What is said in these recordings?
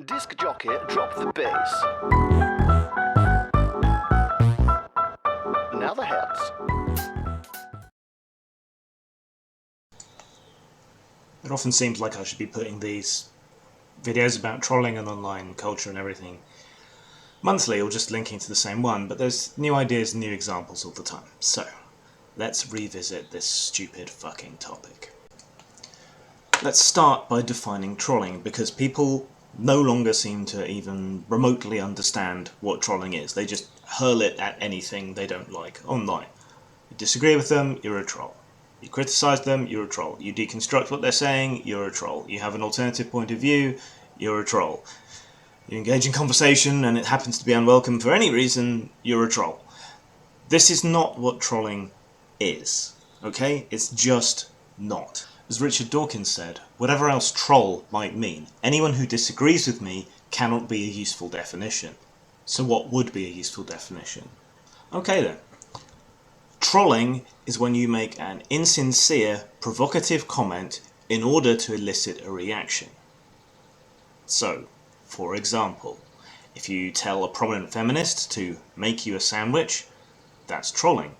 Disc jockey, drop the bass. Now the heads. It often seems like I should be putting these videos about trolling and online culture and everything monthly or just linking to the same one, but there's new ideas and new examples all the time. So, let's revisit this stupid fucking topic. Let's start by defining trolling, because people no longer seem to even remotely understand what trolling is. They just hurl it at anything they don't like online. You disagree with them, you're a troll. You criticise them, you're a troll. You deconstruct what they're saying, you're a troll. You have an alternative point of view, you're a troll. You engage in conversation and it happens to be unwelcome for any reason, you're a troll. This is not what trolling is, okay? It's just not. As Richard Dawkins said, whatever else troll might mean, anyone who disagrees with me cannot be a useful definition. So what would be a useful definition? Okay then. Trolling is when you make an insincere, provocative comment in order to elicit a reaction. So, for example, if you tell a prominent feminist to make you a sandwich, that's trolling,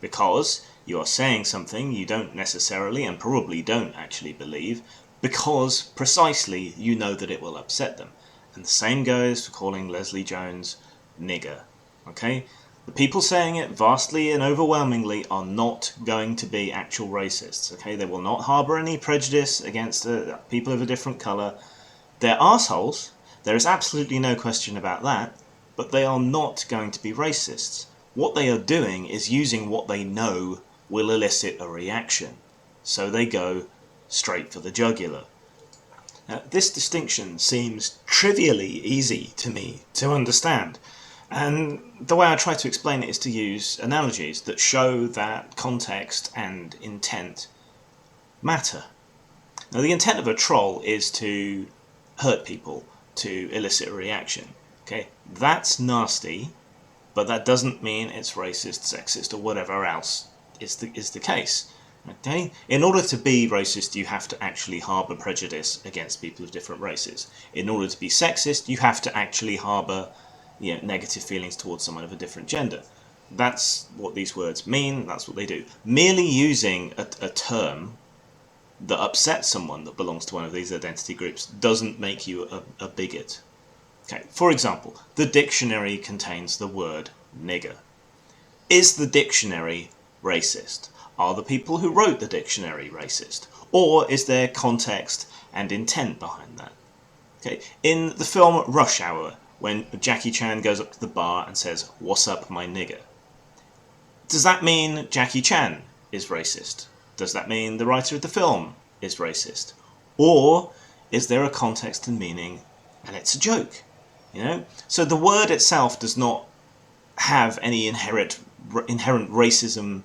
because you are saying something you don't necessarily and probably don't actually believe, because precisely you know that it will upset them. And the same goes for calling Leslie Jones nigger. Okay? The people saying it vastly and overwhelmingly are not going to be actual racists. Okay? They will not harbour any prejudice against people of a different colour. They're arseholes, there is absolutely no question about that, but they are not going to be racists. What they are doing is using what they know will elicit a reaction. So they go straight for the jugular. Now, this distinction seems trivially easy to me to understand, and the way I try to explain it is to use analogies that show that context and intent matter. Now, the intent of a troll is to hurt people, to elicit a reaction. Okay, that's nasty, but that doesn't mean it's racist, sexist, or whatever else is the case. Okay? In order to be racist, you have to actually harbour prejudice against people of different races. In order to be sexist, you have to actually harbour negative feelings towards someone of a different gender. That's what these words mean, that's what they do. Merely using a term that upsets someone that belongs to one of these identity groups doesn't make you a bigot. Okay, for example, the dictionary contains the word nigger. Is the dictionary racist? Are the people who wrote the dictionary racist? Or is there context and intent behind that? Okay, in the film Rush Hour, when Jackie Chan goes up to the bar and says, "What's up, my nigger?" Does that mean Jackie Chan is racist? Does that mean the writer of the film is racist? Or is there a context and meaning and it's a joke? So the word itself does not have any inherent racism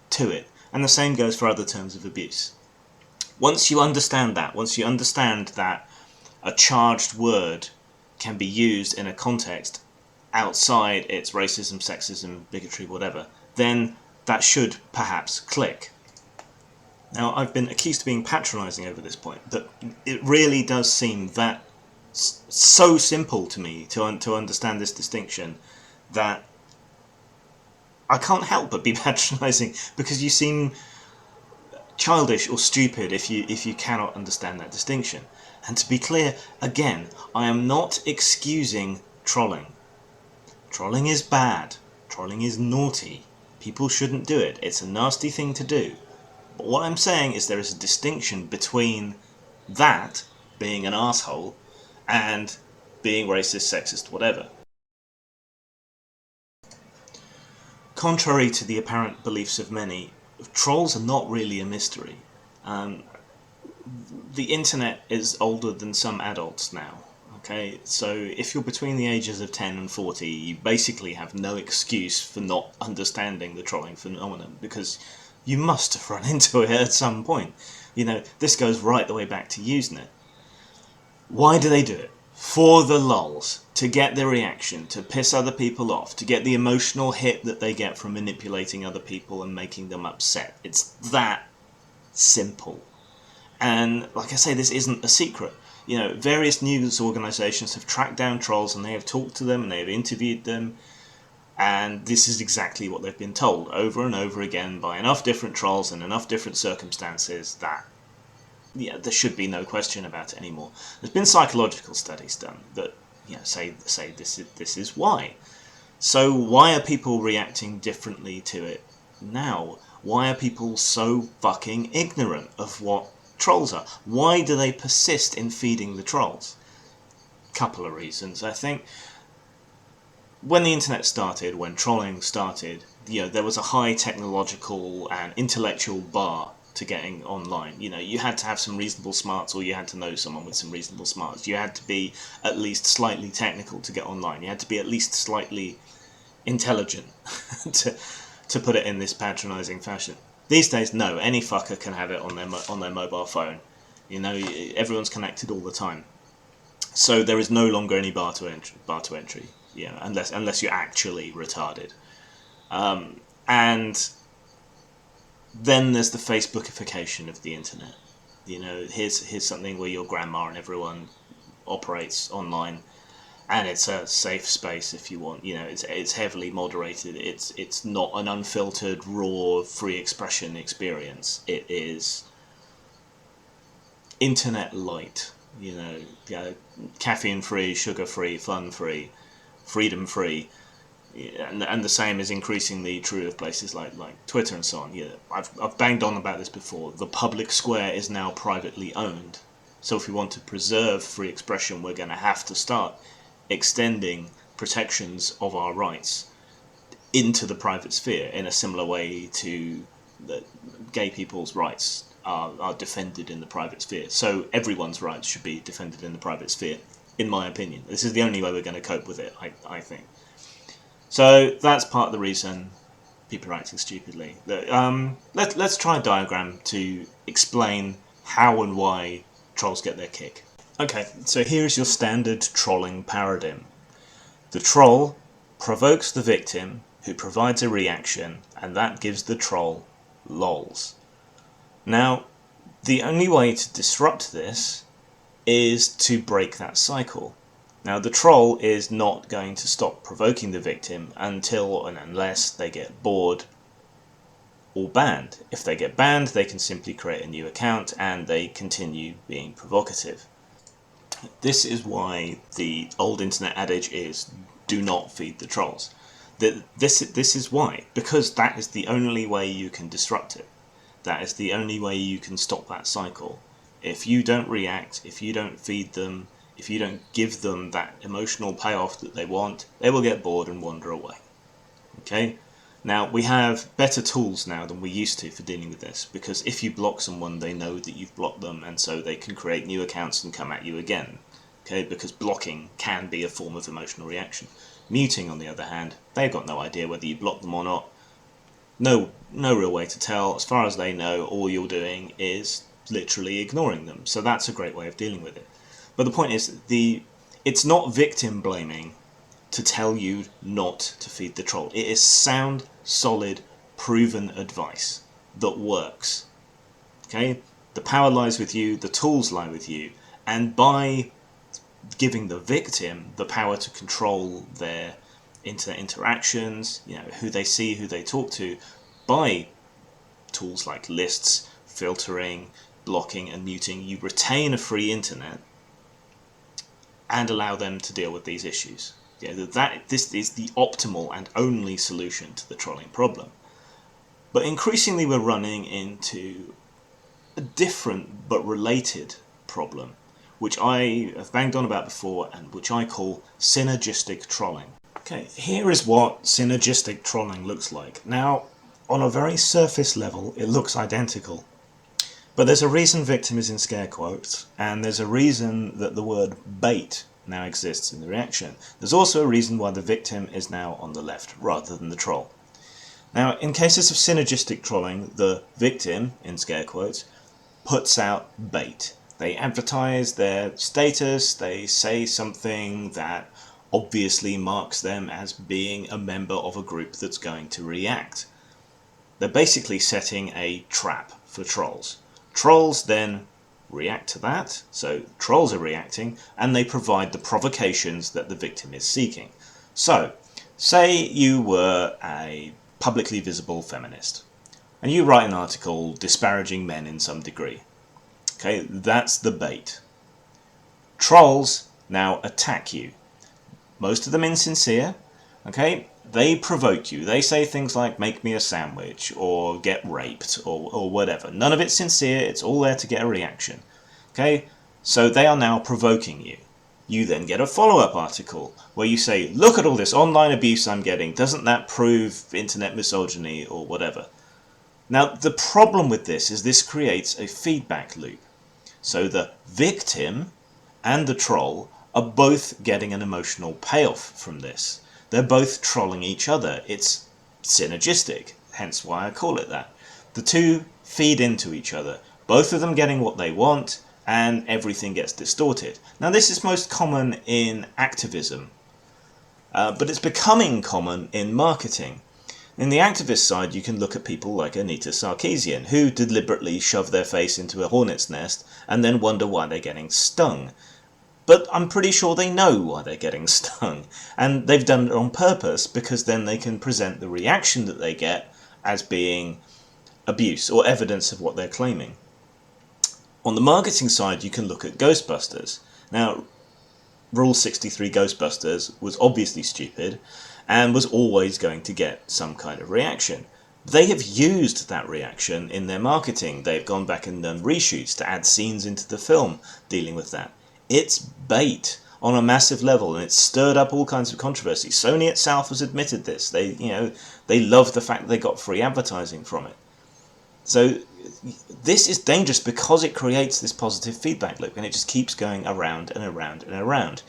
to it, and the same goes for other terms of abuse. Once you understand that a charged word can be used in a context outside its racism, sexism, bigotry, whatever, then that should perhaps click. Now, I've been accused of being patronising over this point, but it really does seem that so simple to me to understand this distinction that I can't help but be patronising, because you seem childish or stupid if you cannot understand that distinction. And to be clear, again, I am not excusing trolling. Trolling is bad. Trolling is naughty. People shouldn't do it. It's a nasty thing to do. But what I'm saying is there is a distinction between that, being an asshole, and being racist, sexist, whatever. Contrary to the apparent beliefs of many, trolls are not really a mystery. The internet is older than some adults now. Okay, so if you're between the ages of 10 and 40, you basically have no excuse for not understanding the trolling phenomenon, because you must have run into it at some point. This goes right the way back to Usenet. Why do they do it? For the lulz, to get the reaction, to piss other people off, to get the emotional hit that they get from manipulating other people and making them upset. It's that simple. And like I say, this isn't a secret. You know, various news organisations have tracked down trolls and they have talked to them and they have interviewed them, and this is exactly what they've been told over and over again by enough different trolls and enough different circumstances that there should be no question about it anymore. There's been psychological studies done that say this is why. So why are people reacting differently to it now? Why are people so fucking ignorant of what trolls are? Why do they persist in feeding the trolls? Couple of reasons, I think. When the internet started, when trolling started, there was a high technological and intellectual bar to getting online. You had to have some reasonable smarts, or you had to know someone with some reasonable smarts. You had to be at least slightly technical to get online. You had to be at least slightly intelligent to put it in this patronising fashion. These days, no, any fucker can have it on their mobile phone. Everyone's connected all the time, so there is no longer any bar to entry. Unless you're actually retarded. And then there's the Facebookification of the internet. Here's something where your grandma and everyone operates online, and it's a safe space if you want. It's heavily moderated. It's not an unfiltered, raw, free expression experience. It is internet light. Caffeine free, sugar free, fun free, freedom free. And the same is increasingly true of places like Twitter and so on. I've banged on about this before. The public square is now privately owned. So if we want to preserve free expression, we're going to have to start extending protections of our rights into the private sphere in a similar way to the gay people's rights are defended in the private sphere. So everyone's rights should be defended in the private sphere, in my opinion. This is the only way we're going to cope with it, I think. So that's part of the reason people are acting stupidly. Let's try a diagram to explain how and why trolls get their kick. Okay, so here's your standard trolling paradigm. The troll provokes the victim, who provides a reaction, and that gives the troll lols. Now, the only way to disrupt this is to break that cycle. Now, the troll is not going to stop provoking the victim until and unless they get bored or banned. If they get banned, they can simply create a new account and they continue being provocative. This is why the old internet adage is, do not feed the trolls. This is why, because that is the only way you can disrupt it. That is the only way you can stop that cycle. If you don't react, if you don't feed them, if you don't give them that emotional payoff that they want, they will get bored and wander away. Okay? Now, we have better tools now than we used to for dealing with this, because if you block someone, they know that you've blocked them, and so they can create new accounts and come at you again. Okay? Because blocking can be a form of emotional reaction. Muting, on the other hand, they've got no idea whether you block them or not. No real way to tell. As far as they know, all you're doing is literally ignoring them. So that's a great way of dealing with it. But the point is, it's not victim blaming to tell you not to feed the troll. It is sound, solid, proven advice that works. Okay? The power lies with you, the tools lie with you, and by giving the victim the power to control their internet interactions, who they see, who they talk to, by tools like lists, filtering, blocking and muting, you retain a free internet and allow them to deal with these issues. This is the optimal and only solution to the trolling problem. But increasingly we're running into a different but related problem, which I have banged on about before and which I call synergistic trolling. Okay, here is what synergistic trolling looks like. Now, on a very surface level, it looks identical. But there's a reason victim is in scare quotes, and there's a reason that the word bait now exists in the reaction. There's also a reason why the victim is now on the left, rather than the troll. Now, in cases of synergistic trolling, the victim, in scare quotes, puts out bait. They advertise their status, they say something that obviously marks them as being a member of a group that's going to react. They're basically setting a trap for trolls. Trolls then react to that, so trolls are reacting, and they provide the provocations that the victim is seeking. So, say you were a publicly visible feminist, and you write an article disparaging men in some degree. Okay, that's the bait. Trolls now attack you. Most of them insincere, okay? They provoke you. They say things like, make me a sandwich, or get raped, or whatever. None of it's sincere, it's all there to get a reaction. Okay? So they are now provoking you. You then get a follow-up article where you say, look at all this online abuse I'm getting. Doesn't that prove internet misogyny or whatever? Now, the problem with this is this creates a feedback loop. So the victim and the troll are both getting an emotional payoff from this. They're both trolling each other. It's synergistic, hence why I call it that. The two feed into each other, both of them getting what they want, and everything gets distorted. Now this is most common in activism, but it's becoming common in marketing. In the activist side, you can look at people like Anita Sarkeesian, who deliberately shove their face into a hornet's nest and then wonder why they're getting stung. But I'm pretty sure they know why they're getting stung, and they've done it on purpose because then they can present the reaction that they get as being abuse or evidence of what they're claiming. On the marketing side, you can look at Ghostbusters. Now, Rule 63 Ghostbusters was obviously stupid and was always going to get some kind of reaction. They have used that reaction in their marketing. They've gone back and done reshoots to add scenes into the film dealing with that. It's bait on a massive level, and it's stirred up all kinds of controversy. Sony itself has admitted this. They love the fact that they got free advertising from it. So this is dangerous because it creates this positive feedback loop, and it just keeps going around and around and around.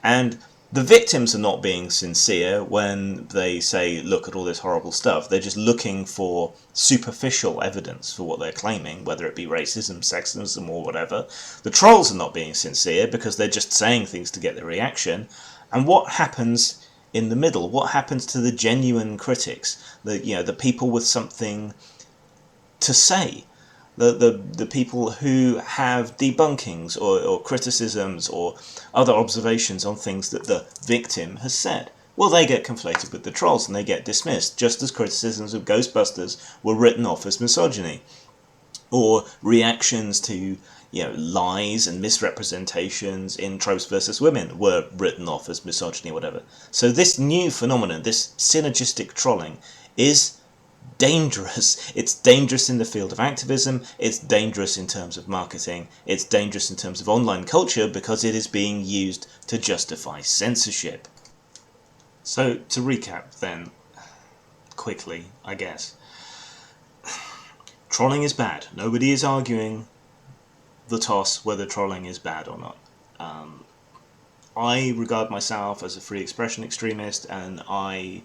And the victims are not being sincere when they say, look at all this horrible stuff. They're just looking for superficial evidence for what they're claiming, whether it be racism, sexism, or whatever. The trolls are not being sincere because they're just saying things to get the reaction. And what happens in the middle? What happens to the genuine critics? The people with something to say? The people who have debunkings or criticisms or other observations on things that the victim has said. Well, they get conflated with the trolls and they get dismissed, just as criticisms of Ghostbusters were written off as misogyny. Or reactions to lies and misrepresentations in Tropes versus Women were written off as misogyny or whatever. So this new phenomenon, this synergistic trolling, is dangerous. It's dangerous in the field of activism, it's dangerous in terms of marketing, it's dangerous in terms of online culture because it is being used to justify censorship. So to recap then, quickly, I guess. Trolling is bad. Nobody is arguing the toss whether trolling is bad or not. I regard myself as a free expression extremist, and I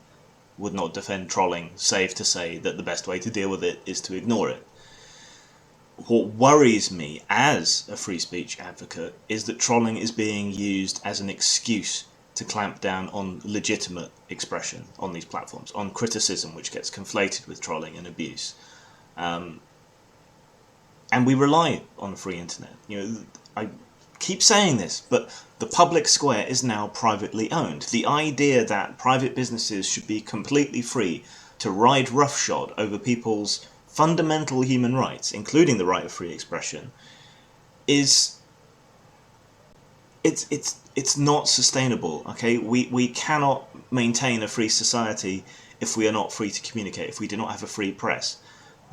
would not defend trolling, save to say that the best way to deal with it is to ignore it. What worries me as a free speech advocate is that trolling is being used as an excuse to clamp down on legitimate expression on these platforms, on criticism which gets conflated with trolling and abuse. And we rely on a free internet. I keep saying this, but the public square is now privately owned. The idea that private businesses should be completely free to ride roughshod over people's fundamental human rights, including the right of free expression, is it's not sustainable. Okay, we cannot maintain a free society if we are not free to communicate, if we do not have a free press.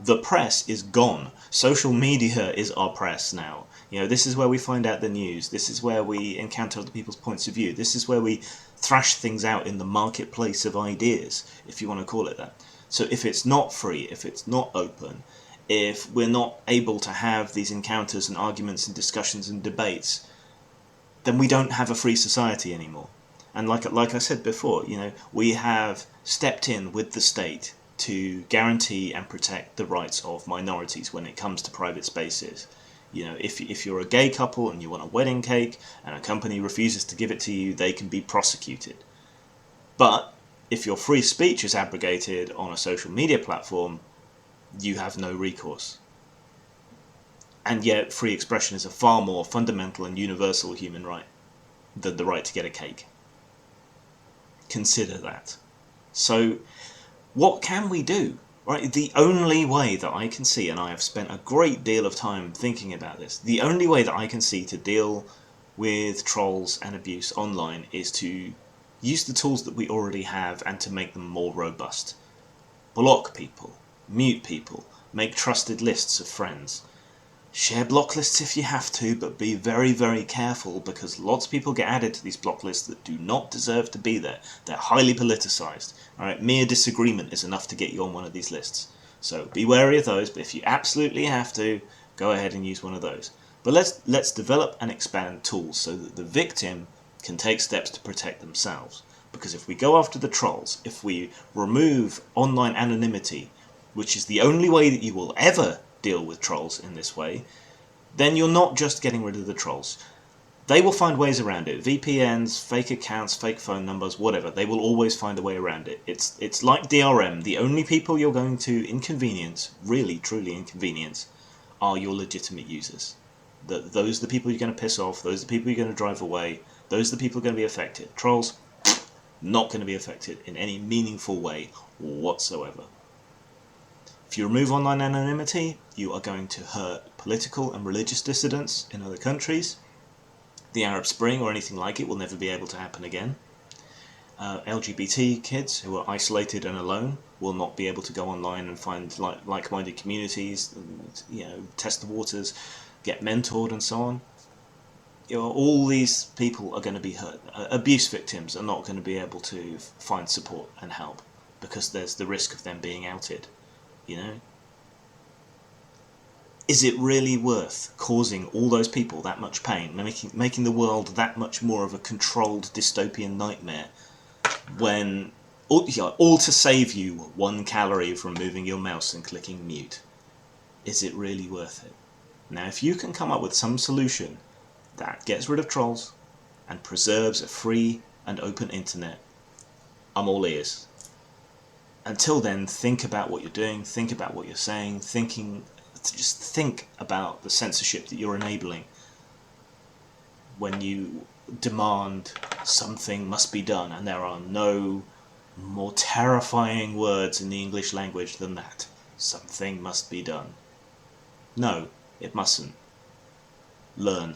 The press is gone. Social media is our press now. This is where we find out the news. This is where we encounter other people's points of view. This is where we thrash things out in the marketplace of ideas, if you want to call it that. So if it's not free, if it's not open, if we're not able to have these encounters and arguments and discussions and debates, then we don't have a free society anymore. And like I said before, we have stepped in with the state to guarantee and protect the rights of minorities when it comes to private spaces. If you're a gay couple and you want a wedding cake and a company refuses to give it to you, they can be prosecuted. But if your free speech is abrogated on a social media platform, you have no recourse. And yet free expression is a far more fundamental and universal human right than the right to get a cake. Consider that. So what can we do? Right, the only way that I can see, and I have spent a great deal of time thinking about this, the only way that I can see to deal with trolls and abuse online is to use the tools that we already have and to make them more robust. Block people, mute people, make trusted lists of friends. Share block lists if you have to, but be very, very careful, because lots of people get added to these block lists that do not deserve to be there. They're highly politicized. Alright, mere disagreement is enough to get you on one of these lists. So be wary of those, but if you absolutely have to, go ahead and use one of those. But let's develop and expand tools so that the victim can take steps to protect themselves. Because if we go after the trolls, if we remove online anonymity, which is the only way that you will ever deal with trolls in this way, then you're not just getting rid of the trolls. They will find ways around it. VPNs, fake accounts, fake phone numbers, whatever. They will always find a way around it. It's like DRM. The only people you're going to inconvenience, really, truly inconvenience, are your legitimate users. Those are the people you're going to piss off. Those are the people you're going to drive away. Those are the people who are going to be affected. Trolls, not going to be affected in any meaningful way whatsoever. If you remove online anonymity, you are going to hurt political and religious dissidents in other countries. The Arab Spring or anything like it will never be able to happen again. LGBT kids who are isolated and alone will not be able to go online and find like-minded communities, and, test the waters, get mentored and so on. All these people are going to be hurt. Abuse victims are not going to be able to find support and help because there's the risk of them being outed. Is it really worth causing all those people that much pain, making the world that much more of a controlled dystopian nightmare, when all to save you 1 calorie from moving your mouse and clicking mute? Is it really worth it? Now, if you can come up with some solution that gets rid of trolls and preserves a free and open internet, I'm all ears. Until then, think about what you're doing, think about what you're saying, just think about the censorship that you're enabling when you demand something must be done, and there are no more terrifying words in the English language than that. Something must be done. No, it mustn't. Learn.